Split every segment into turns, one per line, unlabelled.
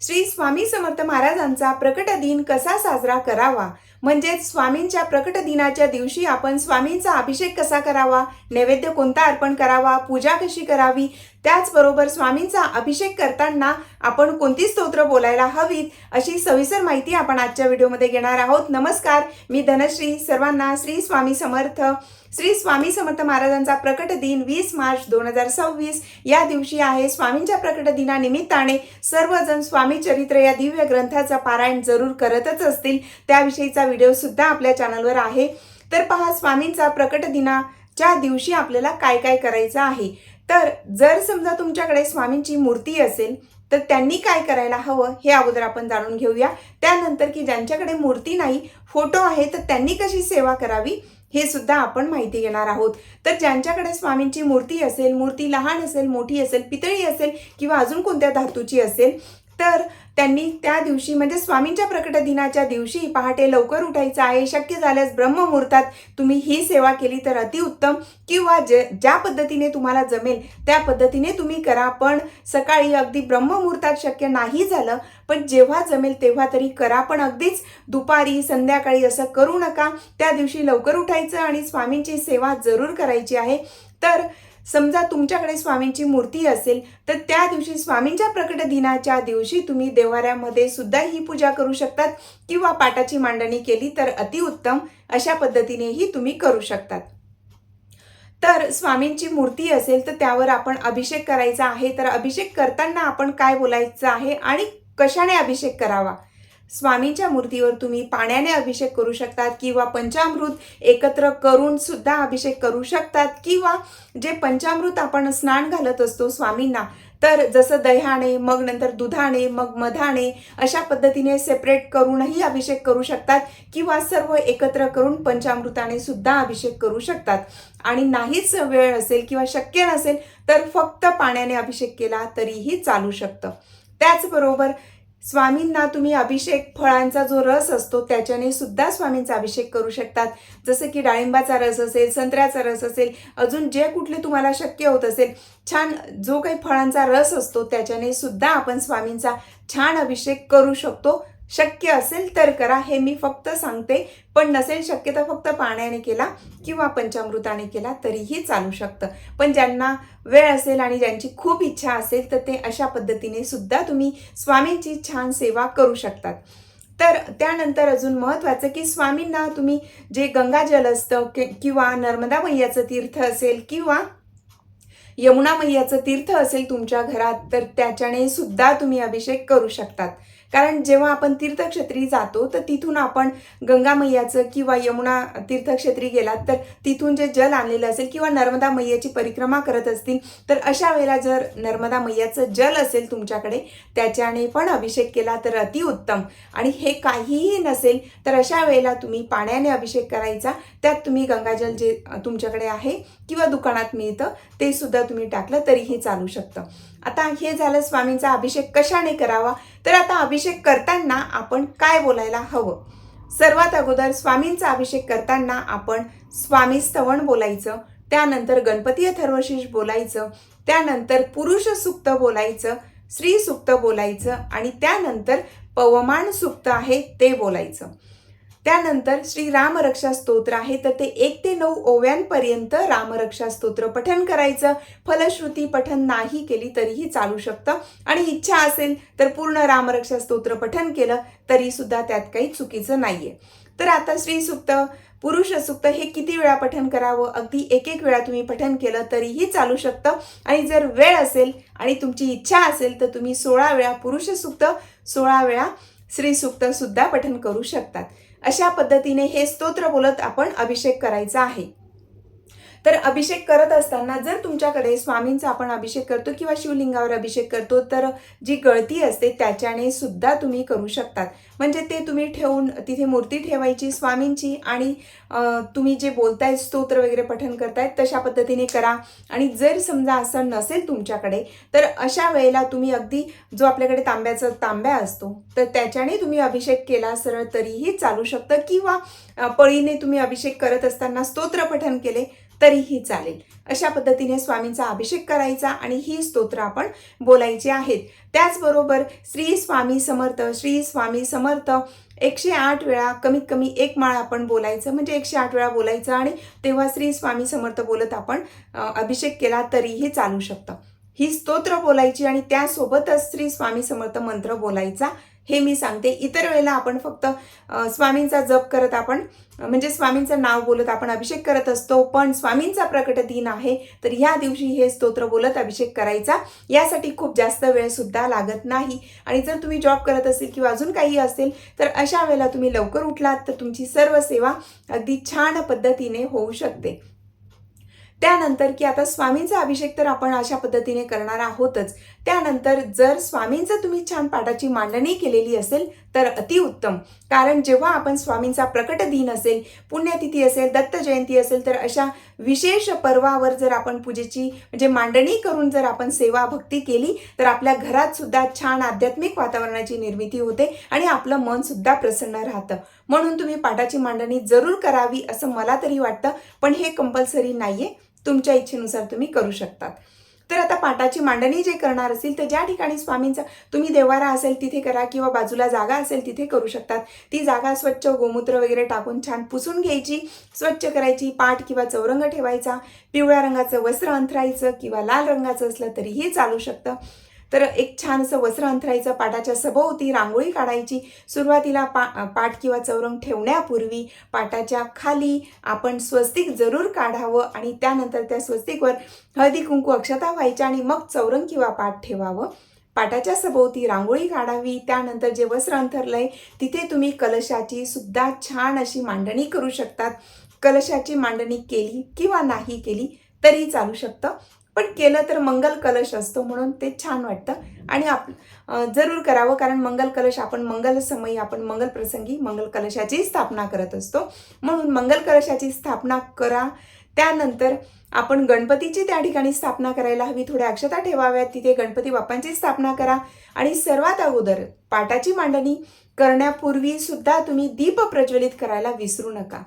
श्री स्वामी समर्थ महाराजांचा प्रकट दिन कसा साजरा करावा, म्हणजेच स्वामींच्या प्रकट दिनाच्या दिवशी आपण स्वामींचा अभिषेक कसा करावा, नैवेद्य कोणता अर्पण करावा, पूजा कशी करावी, त्याचबरोबर स्वामींचा अभिषेक करताना आपण कोणती स्तोत्र बोलायला हवीत, अशी सविस्तर माहिती आपण आजच्या व्हिडिओमध्ये घेणार आहोत। नमस्कार, मी धनश्री। सर्वांना श्री स्वामी समर्थ। श्री स्वामी समर्थ महाराजांचा प्रकट दिन 20 मार्च 2026 या दिवशी आहे। स्वामींच्या प्रकट दिनानिमित्ताने सर्वजण स्वामी चरित्र या दिव्य ग्रंथाचा पारायण जरूर करतच असतील, त्याविषयीचा व्हिडिओ सुद्धा आपल्या चॅनलवर आहे। तर पहा, स्वामींचा प्रकट दिनाच्या दिवशी आपल्याला काय काय करायचं आहे। तर जर समजा तुमच्याकडे स्वामींची मूर्ती असेल तर त्यांनी काय करायला हवं हे अगोदर आपण जाणून घेऊया। त्यानंतर की ज्यांच्याकडे मूर्ती नाही, फोटो आहे, तर त्यांनी कशी सेवा करावी हे सुद्धा आपण माहिती घेणार आहोत। तर ज्यांच्याकडे स्वामींची मूर्ती असेल, मूर्ती लहान असेल, मोठी असेल, पितळी असेल किंवा अजून कोणत्या धातूची असेल, तर त्यांनी त्या दिवशी म्हणजे स्वामींच्या प्रकट दिनाच्या दिवशी पहाटे लवकर उठायचं आहे। शक्य झाल्यास ब्रह्ममुहूर्तात तुम्ही ही सेवा केली तर अतिउत्तम, किंवा ज्या पद्धतीने तुम्हाला जमेल त्या पद्धतीने तुम्ही करा। पण सकाळी अगदी ब्रह्ममुहूर्तात शक्य नाही झालं, पण जेव्हा जमेल तेव्हा तरी करा, पण अगदीच दुपारी संध्याकाळी असं करू नका। त्या दिवशी लवकर उठायचं आणि स्वामींची सेवा जरूर करायची आहे। तर समजा तुमच्याकडे स्वामींची मूर्ती असेल तर त्या दिवशी स्वामींच्या प्रकट दिनाच्या दिवशी तुम्ही देवाऱ्यामध्ये सुद्धा ही पूजा करू शकतात, किंवा पाटाची मांडणी केली तर अतिउत्तम, अशा पद्धतीनेही तुम्ही करू शकतात। तर स्वामींची मूर्ती असेल तर त्यावर आपण अभिषेक करायचा आहे। तर अभिषेक करताना आपण काय बोलायचं आहे आणि कशाने अभिषेक करावा। स्वामींच्या मूर्तीवर तुम्ही पाण्याने अभिषेक करू शकतात, किंवा पंचामृत एकत्र करून सुद्धा अभिषेक करू शकतात, किंवा जे पंचामृत आपण स्नान घालत असतो स्वामींना, तर जसं दह्याने, मग नंतर दुधाने, मग मधाने, अशा पद्धतीने सेपरेट करूनही अभिषेक करू शकतात, किंवा सर्व एकत्र करून पंचामृताने सुद्धा अभिषेक करू शकतात। आणि नाहीच वेळ असेल किंवा शक्य नसेल तर फक्त पाण्याने अभिषेक केला तरीही चालू शकतं। त्याचबरोबर स्वामींना तुम्ही अभिषेक, फळांचा जो रस असतो त्याच्याने सुद्धा स्वामींचा अभिषेक करू शकतात। जसं की डाळिंबाचा रस असेल, संत्र्याचा रस असेल, अजून जे कुठले तुम्हाला शक्य होत असेल, छान जो काही फळांचा रस असतो त्याच्याने सुद्धा आपण स्वामींचा छान अभिषेक करू शकतो। शक्य असेल तर करा, हे मी फक्त सांगते, पण नसेल शक्य तर फक्त पाण्याने केला किंवा पंचामृताने केला तरीही चालू शकतं। पण ज्यांना वेळ असेल आणि ज्यांची खूप इच्छा असेल तर ते अशा पद्धतीने सुद्धा तुम्ही स्वामींची छान सेवा करू शकतात। तर त्यानंतर अजून महत्त्वाचं की स्वामींना तुम्ही जे गंगाजल असतं किंवा नर्मदा मैयाचं तीर्थ असेल, किंवा यमुना मैयाचं तीर्थ असेल तुमच्या घरात, तर त्याच्याने सुद्धा तुम्ही अभिषेक करू शकतात। कारण जेव्हा आपण तीर्थक्षेत्री जातो तर तिथून आपण गंगा मैयाचं किंवा यमुना तीर्थक्षेत्री गेलात तर तिथून जे जल आणलेलं असेल, किंवा नर्मदा मैयाची परिक्रमा करत असतील, तर अशा वेळेला जर नर्मदा मैयाचं जल असेल तुमच्याकडे, त्याच्याने पण अभिषेक केला तर अतिउत्तम। आणि हे काहीही नसेल तर अशा वेळेला तुम्ही पाण्याने अभिषेक करायचा। त्यात तुम्ही गंगाजल जे तुमच्याकडे आहे किंवा दुकानात मिळतं ते सुद्धा तुम्ही टाकलं तरीही चालू शकतं। आता हे झालं स्वामींचा अभिषेक कशाने करावा। तर आता अभिषेक करताना आपण काय बोलायला हवं। सर्वात अगोदर स्वामींचा अभिषेक करताना आपण स्वामी स्तवन बोलायचं, त्यानंतर गणपती अथर्वशीर्ष बोलायचं, त्यानंतर पुरुष सूक्त बोलायचं, श्री सूक्त बोलायचं, आणि त्यानंतर पवमान सूक्त आहे ते बोलायचं। त्यानंतर श्री रामरक्षा स्तोत्र आहे तर ते 1 ते 9 ओव्यांपर्यंत रामरक्षा स्तोत्र पठन करायचं। फलश्रुती पठन नाही केली तरीही चालू शकतं, आणि इच्छा असेल तर पूर्ण रामरक्षा स्तोत्र पठन केलं तरी सुद्धा त्यात काही चुकीचं नाहीये। तर आता श्री सूक्त, पुरुष सूक्त हे किती वेळा पठन करावं, अगदी एक वेळा तुम्ही पठन केलं तरीही चालू शकतं। आणि जर वेळ असेल आणि तुमची इच्छा असेल तर तुम्ही 16 वेळा पुरुष सूक्त, 16 वेळा श्री सूक्त सुद्धा पठन करू शकतात। अशा पद्धतीने हे स्तोत्र बोलत आपण अभिषेक करायचा आहे। तर अभिषेक करत असताना जर तुमच्याकडे स्वामींचा आपण अभिषेक करतो किंवा शिवलिंगावर अभिषेक करतो, तर जी गळती असते त्याच्याने सुद्धा तुम्ही करू शकतात। म्हणजे ते तुम्ही ठेवून तिथे मूर्ती ठेवायची स्वामींची, आणि तुम्ही जे बोलताय स्तोत्र वगैरे पठन करतायत तशा पद्धतीने करा। आणि जर समजा असं नसेल तुमच्याकडे तर अशा वेळेला तुम्ही अगदी जो आपल्याकडे तांब्या असतो तर त्याच्याने तुम्ही अभिषेक केला सरळ तरीही चालू शकतं, किंवा पळीने तुम्ही अभिषेक करत असताना स्तोत्र पठन केले तरीही चालेल. अशा पद्धतीने स्वामींचा अभिषेक करायचा आणि ही स्तोत्र आपण बोलायची आहेत. त्याचबरोबर श्री स्वामी समर्थ, श्री स्वामी समर्थ 108 वेळा, कमीत कमी एक माळ आपण बोलायचं, म्हणजे 108 वेळा बोलायचं आणि तेव्हा श्री स्वामी समर्थ बोलत आपण अभिषेक केला तरीही चालू शकतं. ही स्तोत्र बोलायची आणि त्यासोबतच श्री स्वामी समर्थ मंत्र बोलायचा, हे मी सांगते. इतर वेळेला आपण फक्त स्वामींचा जप करत आपण म्हणजे स्वामींचं नाव बोलत आपण अभिषेक करत असतो. पण स्वामींचा प्रकट दिन आहे तर ह्या दिवशी हे स्तोत्र बोलत अभिषेक करायचा. यासाठी खूप जास्त वेळ सुद्धा लागत नाही. आणि जर तुम्ही जॉब करत असेल किंवा अजून काही असेल तर अशा वेळेला तुम्ही लवकर उठलात तर तुमची सर्व सेवा अगदी छान पद्धतीने होऊ शकते. त्यानंतर की आता स्वामींचा अभिषेक तर आपण अशा पद्धतीने करणार आहोतच. त्यानंतर जर स्वामींचं तुम्ही छान पाठाची मांडणी केलेली असेल तर अतिउत्तम. कारण जेव्हा आपण स्वामींचा प्रकट दिन असेल, पुण्यतिथी असेल, दत्त जयंती असेल तर अशा विशेष पर्वावर जर आपण पूजेची म्हणजे मांडणी करून जर आपण सेवा भक्ती केली तर आपल्या घरात सुद्धा छान आध्यात्मिक वातावरणाची निर्मिती होते आणि आपलं मन सुद्धा प्रसन्न राहतं. म्हणून तुम्ही पाठाची मांडणी जरूर करावी असं मला तरी वाटतं. पण हे कंपल्सरी नाहीये, तुमच्या इच्छेनुसार तुम्ही करू शकतात. तर आता पाठाची मांडणी जे करणार असेल तर ज्या ठिकाणी स्वामींचा तुम्ही देवारा असेल तिथे करा किंवा बाजूला जागा असेल तिथे करू शकतात. ती जागा स्वच्छ गोमूत्र वगैरे टाकून छान पुसून घ्यायची, स्वच्छ करायची, पाट किंवा चौरंग ठेवायचा, पिवळ्या रंगाचं वस्त्र अंथरायचं किंवा लाल रंगाचं असलं तरीही चालू शकतं. तर एक छान असं वस्त्र अंथरायचं, पाटाच्या सभोवती रांगोळी काढायची. सुरुवातीला पाट किंवा चौरंग ठेवण्यापूर्वी पाटाच्या खाली आपण स्वस्तिक जरूर काढावं आणि त्यानंतर त्या स्वस्तिकवर हळदी कुंकू अक्षता व्हायच्या आणि मग चौरंग किंवा पाट ठेवावं. पाटाच्या सभोवती रांगोळी काढावी. त्यानंतर जे वस्त्र अंथरलंय तिथे तुम्ही कलशाची सुद्धा छान अशी मांडणी करू शकतात. कलशाची मांडणी केली किंवा नाही केली तरी चालू शकतं, पण केलं तर मंगल कलश असतो म्हणून ते छान वाटतं आणि जरूर करावं. कारण मंगल कलश आपण मंगल समयी आपण मंगल प्रसंगी मंगल कलशाची स्थापना करत असतो, म्हणून मंगल कलशाची स्थापना करा. त्यानंतर आपण गणपतीची त्या ठिकाणी स्थापना करायला हवी. थोड्या अक्षता ठेवाव्यात, तिथे गणपती बाप्पांची स्थापना करा. आणि सर्वात अगोदर पाटाची मांडणी करण्यापूर्वी सुद्धा तुम्ही दीप प्रज्वलित करायला विसरू नका.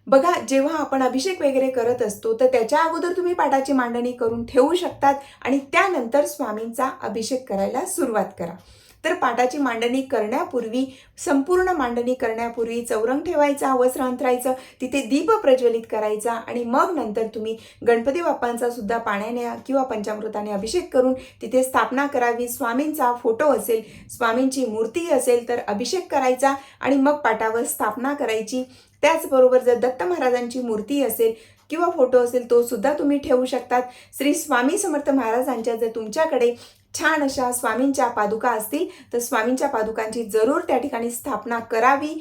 बघा, जेव्हा आपण अभिषेक वगैरे करत असतो तर त्याच्या अगोदर तुम्ही पाटाची मांडणी करून ठेवू शकतात आणि त्यानंतर स्वामींचा अभिषेक करायला सुरुवात करा. तर पाटाची मांडणी करण्यापूर्वी, संपूर्ण मांडणी करण्यापूर्वी चौरंग ठेवायचा, वस्त्र अंथरायचं, तिथे दीप प्रज्वलित करायचा आणि मग नंतर तुम्ही गणपती बाप्पांचा सुद्धा पाण्याने किंवा पंचामृताने अभिषेक करून तिथे स्थापना करावी. स्वामींचा फोटो असेल, स्वामींची मूर्ती असेल तर अभिषेक करायचा आणि मग पाटावर स्थापना करायची. त्याचबरोबर जर दत्त महाराजांची मूर्ती असेल किंवा फोटो असेल तो सुद्धा तुम्ही ठेवू शकतात. श्री स्वामी समर्थ महाराजांच्या जर तुमच्याकडे छान अशा स्वामींच्या पादुका असतील तर स्वामींच्या पादुकांची जरूर त्या ठिकाणी स्थापना करावी.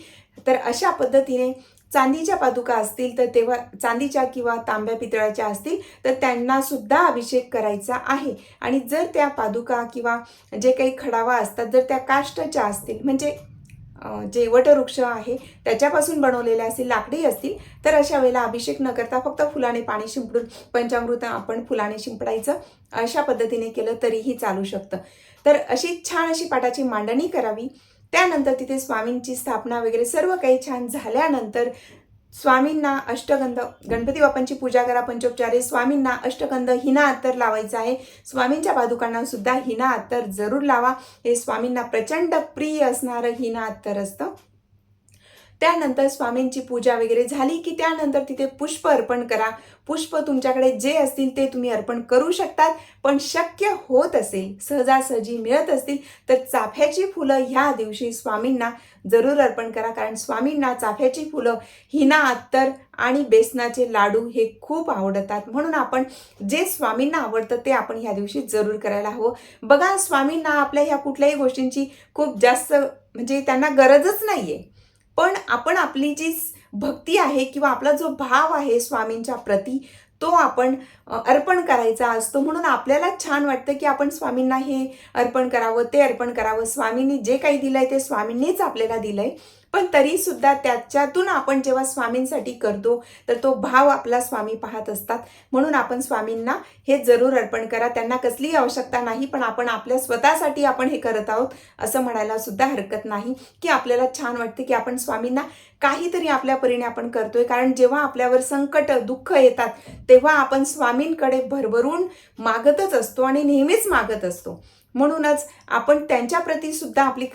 तर अशा पद्धतीने चांदीच्या पादुका असतील तर तेव्हा चांदीच्या किंवा तांब्या पितळाच्या असतील तर त्यांना सुद्धा अभिषेक करायचा आहे. आणि जर त्या पादुका किंवा जे काही खडावा असतात जर त्या काष्टाच्या असतील म्हणजे जे वटवृक्ष आहे त्याच्यापासून बनवलेल्या असतील, लाकडी असतील तर अशा वेळेला अभिषेक न करता फक्त फुलाने पाणी शिंपडून पंचामृत आपण फुलाने शिंपडायचं. अशा पद्धतीने केलं तरीही चालू शकतं. तर अशी छान अशी पाटाची मांडणी करावी. त्यानंतर तिथे स्वामींची स्थापना वगैरे सर्व काही छान झाल्यानंतर स्वामींना अष्टगंध, गणपती बाप्पांची पूजा करा पंचोपचारे. स्वामींना अष्टगंध हिना अत्तर लावायचा आहे. स्वामींच्या पादुकांना सुद्धा हिना अत्तर जरूर लावा. हे स्वामींना प्रचंड प्रिय असणारं हिना अत्तर असतं. त्यानंतर स्वामींची पूजा वगैरे झाली की त्यानंतर तिथे पुष्प अर्पण करा. पुष्प तुमच्याकडे जे असतील ते तुम्ही अर्पण करू शकतात. पण शक्य होत असेल, सहजासहजी मिळत असतील तर चाफ्याची फुलं ह्या दिवशी स्वामींना जरूर अर्पण करा. कारण स्वामींना चाफ्याची फुलं, हिना अत्तर आणि बेसनाचे लाडू हे खूप आवडतात. म्हणून आपण जे स्वामींना आवडतं ते आपण ह्या दिवशी जरूर करायला हवं. बघा, स्वामींना आपल्या ह्या कुठल्याही गोष्टींची खूप जास्त म्हणजे त्यांना गरजच नाहीये, पण आपण आपली जी भक्ती आहे किंवा आपला जो भाव आहे स्वामींच्या प्रती तो आपण अर्पण करायचा असतो. म्हणून आपल्याला छान वाटतं की आपण स्वामींना हे अर्पण करावं, ते अर्पण करावं. स्वामींनी जे काही दिलंय ते स्वामींनीच आपल्याला दिलंय. पण तरी सुद्धा त्याच्यातून आपण जेव्हा स्वामींसाठी करतो तर तो भाव आपला स्वामी पाहत असतात. म्हणून आपण स्वामींना हे जरूर अर्पण करा. त्यांना कसलीही आवश्यकता नाही, पण आपण आपल्या स्वतःसाठी आपण हे करत आहोत असं म्हणायला सुद्धा हरकत नाही, की आपल्याला छान वाटते की आपण स्वामींना काहीतरी आपल्या परीने आपण करतोय. कारण जेव्हा आपल्यावर संकट दुःख येतात तेव्हा आपण स्वामींकडे भरभरून मागतच असतो आणि नेहमीच मागत असतो. म्हणूनच आपण त्यांच्याप्रती सुद्धा आपली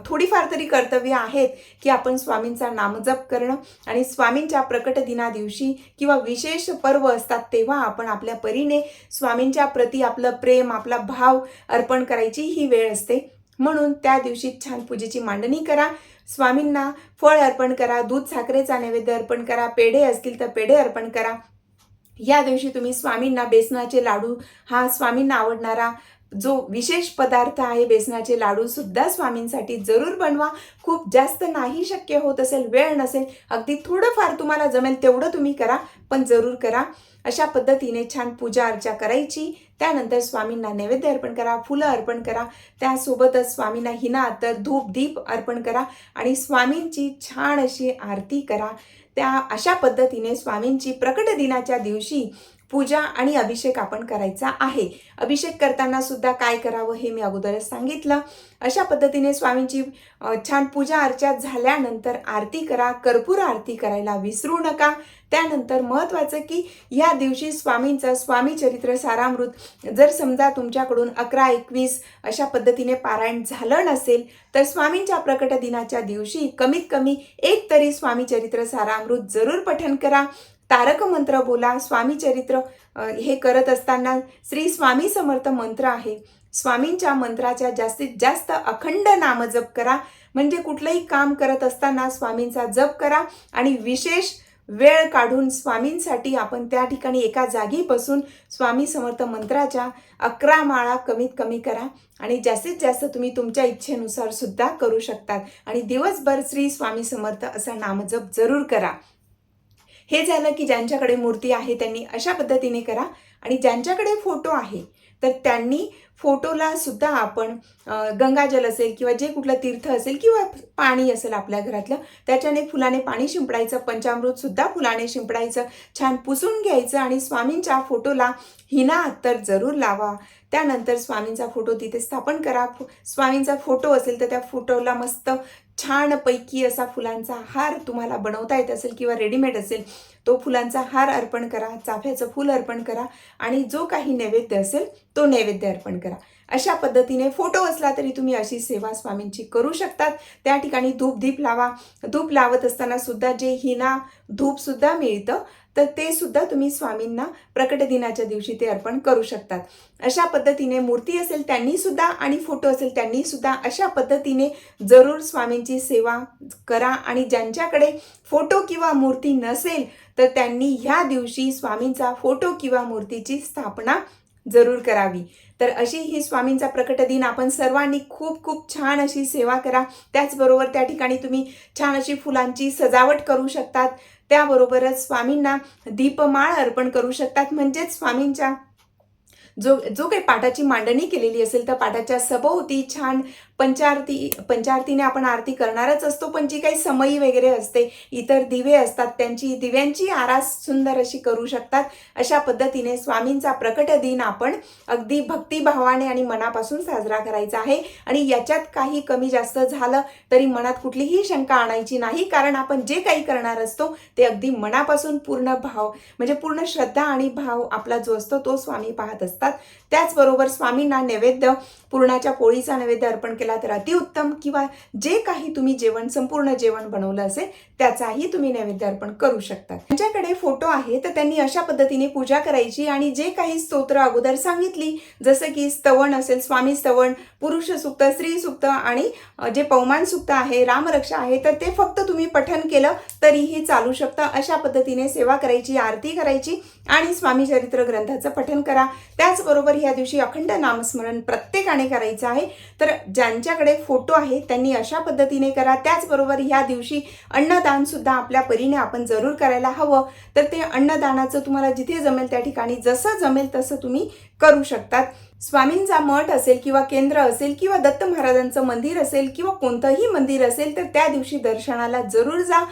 थोडीफार तरी कर्तव्य आहेत की आपण स्वामींचा नामजप करणं आणि स्वामींच्या प्रकट दिना दिवशी किंवा विशेष पर्व असतात तेव्हा आपण आपल्या परीने स्वामींच्या प्रती आपलं प्रेम आपला भाव अर्पण करायची ही वेळ असते. म्हणून त्या दिवशी छान पूजेची मांडणी करा, स्वामींना फळ अर्पण करा, दूध साखरेचा नैवेद्य अर्पण करा, पेढे असतील तर पेढे अर्पण करा. या दिवशी तुम्ही स्वामींना बेसनाचे लाडू हा स्वामींना आवडणारा जो विशेष पदार्थ आहे बेसनाचे लाडू सुद्धा स्वामींसाठी जरूर बनवा. खूप जास्त नाही शक्य होत असेल, वेळ नसेल, अगदी थोडंफार तुम्हाला जमेल तेवढं तुम्ही करा, पण जरूर करा. अशा पद्धतीने छान पूजा अर्चा करायची. त्यानंतर स्वामींना नैवेद्य अर्पण करा, फुलं अर्पण करा, त्यासोबतच स्वामींना हिना अत्तर धूप दीप अर्पण करा आणि स्वामींची छान अशी आरती करा. अशा पद्धतीने स्वामींची प्रकट दिनाच्या दिवशी पूजा आणि अभिषेक आपण करायचा आहे. अभिषेक करताना सुद्धा काय करावं हे मी अगोदरच सांगितलं. अशा पद्धतीने स्वामींची छान पूजा अर्चा झाल्यानंतर आरती करा. कर्पूर आरती करायला विसरू नका. त्यानंतर महत्त्वाचं की या दिवशी स्वामींचं स्वामी चरित्र सारामृत जर समजा तुमच्याकडून 11-21 अशा पद्धतीने पारायण झालं नसेल तर स्वामींच्या प्रकट दिनाच्या दिवशी कमीत कमी एक तरी स्वामी चरित्र सारामृत जरूर पठण करा. तारक मंत्र बोला. स्वामी चरित्र हे करत असताना श्री स्वामी समर्थ मंत्र आहे, स्वामींच्या मंत्राच्या जास्तीत जास्त अखंड नामजप करा. म्हणजे कुठलंही काम करत असताना स्वामींचा जप करा आणि विशेष वेळ काढून स्वामींसाठी आपण त्या ठिकाणी एका जागी बसून स्वामी समर्थ मंत्राच्या 11 माळा कमीत कमी करा आणि जास्तीत जास्त तुम्ही तुमच्या इच्छेनुसार सुद्धा करू शकतात आणि दिवसभर श्री स्वामी समर्थ असा नामजप जरूर करा. हे झालं की ज्यांच्याकडे मूर्ती आहे त्यांनी अशा पद्धतीने करा आणि ज्यांच्याकडे फोटो आहे तर त्यांनी फोटोला सुद्धा आपण गंगाजल असेल किंवा जे कुठलं तीर्थ असेल किंवा पाणी असेल आपल्या घरातलं त्याच्याने फुलाने पाणी शिंपडायचं, पंचामृत सुद्धा फुलाने शिंपडायचं, छान पुसून घ्यायचं आणि स्वामींच्या फोटोला हिना अत्तर जरूर लावा. त्यानंतर स्वामींचा फोटो तिथे स्थापन करा. स्वामींचा फोटो असेल तर त्या फोटोला मस्त छानपैकी असा फुलांचा हार तुम्हाला बनवता येत असेल किंवा रेडीमेड असेल तो फुलांचा हार अर्पण करा, चाफ्याचं फूल अर्पण करा आणि जो काही नैवेद्य असेल तो नैवेद्य अर्पण करा. अशा पद्धतीने फोटो असला तरी तुम्ही अशी सेवा स्वामींची करू शकतात. त्या ठिकाणी धूप दीप लावा. धूप लावत असताना सुद्धा जे हिना धूप सुद्धा मिळतं तर ते सुद्धा तुम्ही स्वामींना प्रकट दिनाच्या दिवशी ते अर्पण करू शकतात. अशा पद्धतीने मूर्ती असेल त्यांनी सुद्धा आणि फोटो असेल त्यांनी सुद्धा अशा पद्धतीने जरूर स्वामींची सेवा करा आणि ज्यांच्याकडे फोटो किंवा मूर्ती नसेल तर त्यांनी ह्या दिवशी स्वामींचा फोटो किंवा मूर्तीची स्थापना जरूर करावी. तर अशी ही स्वामींचा प्रकट दिन आपण सर्वांनी खूप खूप छान अशी सेवा करा. त्याचबरोबर त्या ठिकाणी तुम्ही छान अशी फुलांची सजावट करू शकतात. त्याबरोबरच स्वामींना दीपमाळ अर्पण करू शकतात. म्हणजेच स्वामींच्या जो काही पाटाची मांडणी केलेली असेल तर पाटाच्या सभोवती छान पंचारतीने आपण आरती करणारच असतो, पण जी काही समई वगैरे असते इतर दिवे असतात दिव्यांची आरास सुंदर अशी करू शकतात. अशा पद्धतीने स्वामींचा प्रकट दिन आपण अगदी भक्तिभावाने आणि मनापासून साजरा करायचा आहे आणि याच्यात काही कमी जास्त झालं तरी मनात कुठलीही शंका आणायची नाही, कारण आपण जे काही करणार असतो ते अगदी मनापासून पूर्ण भाव म्हणजे पूर्ण श्रद्धा आणि भाव आपला जो असतो तो स्वामी पाहत असतात. त्याचबरोबर स्वामींना नैवेद्य पुरणाच्या पोळीचा नैवेद्य अर्पण केला तर अतिउत्तम, किंवा जे काही तुम्ही संपूर्ण जेवण बनवलं असेल त्याचाही तुम्ही नैवेद्य अर्पण करू शकता. ज्यांच्याकडे फोटो आहे तर त्यांनी अशा पद्धतीने पूजा करायची आणि जे काही स्तोत्र अगोदर सांगितली जसं की स्तवन असेल, स्वामी स्तवन, पुरुष सूक्त, स्त्री सूक्त आणि जे पौमान सूक्त आहे, रामरक्षा आहे तर ते फक्त तुम्ही पठण केलं तरीही चालू शकतं. अशा पद्धतीने सेवा करायची, आरती करायची आणि स्वामी चरित्र ग्रंथाचं पठण करा. त्याचबरोबर या दिवशी अखंड नामस्मरण प्रत्येकाने करायचं आहे. तर ज्यांच्याकडे फोटो आहे त्यांनी अशा पद्धतीने करा. त्याचबरोबर या दिवशी अन्नदान सुद्धा आपल्या परीने आपण जरूर करायला हवं. तर ते अन्नदानाचं तुम्हाला जिथे जमेल त्या ठिकाणी जसं जमेल तसं तुम्ही करू शकतात. स्वामींचा मठ असेल किंवा केंद्र असेल किंवा दत्त महाराजांचं मंदिर असेल किंवा कोणतंही मंदिर असेल तर त्या दिवशी दर्शनाला जरूर जा.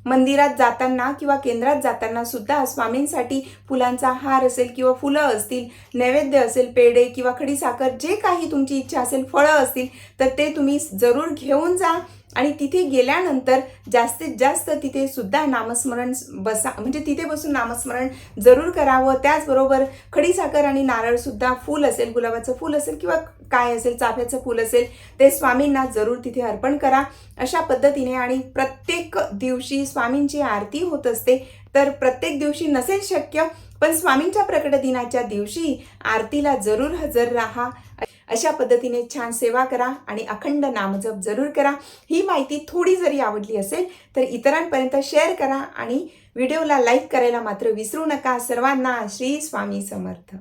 मंदिरात जाताना किंवा केंद्रात जाताना सुद्धा स्वामींसाठी फुलांचा हार असेल किंवा फुलं असतील, नैवेद्य असेल, पेढे किंवा खडीसाखर, जे काही तुमची इच्छा असेल, फळं असतील तर ते तुम्ही जरूर घेऊन जा. आणि तिथे गेल्यानंतर जास्तीत जास्त तिथे सुद्धा नामस्मरण बसा, म्हणजे तिथे बसून नामस्मरण जरूर करावं. त्याचबरोबर खडीसाखर आणि नारळ सुद्धा, फूल असेल, गुलाबाचं फूल असेल किंवा काय असेल, चाफ्याचं फूल असेल, ते स्वामींना जरूर तिथे अर्पण करा. अशा पद्धतीने आणि प्रत्येक दिवशी स्वामींची आरती होत असते. तर प्रत्येक दिवशी नसेल शक्य, पण स्वामींच्या प्रकट दिनाच्या दिवशी आरतीला जरूर हजर राहा. अशा पद्धतीने छान सेवा करा आणि अखंड नामजप जरूर करा. ही माहिती थोडी जरी आवडली असेल तर इतरांपर्यंत शेअर करा आणि व्हिडिओला लाईक करायला मात्र विसरू नका. सर्वांना श्री स्वामी समर्थ.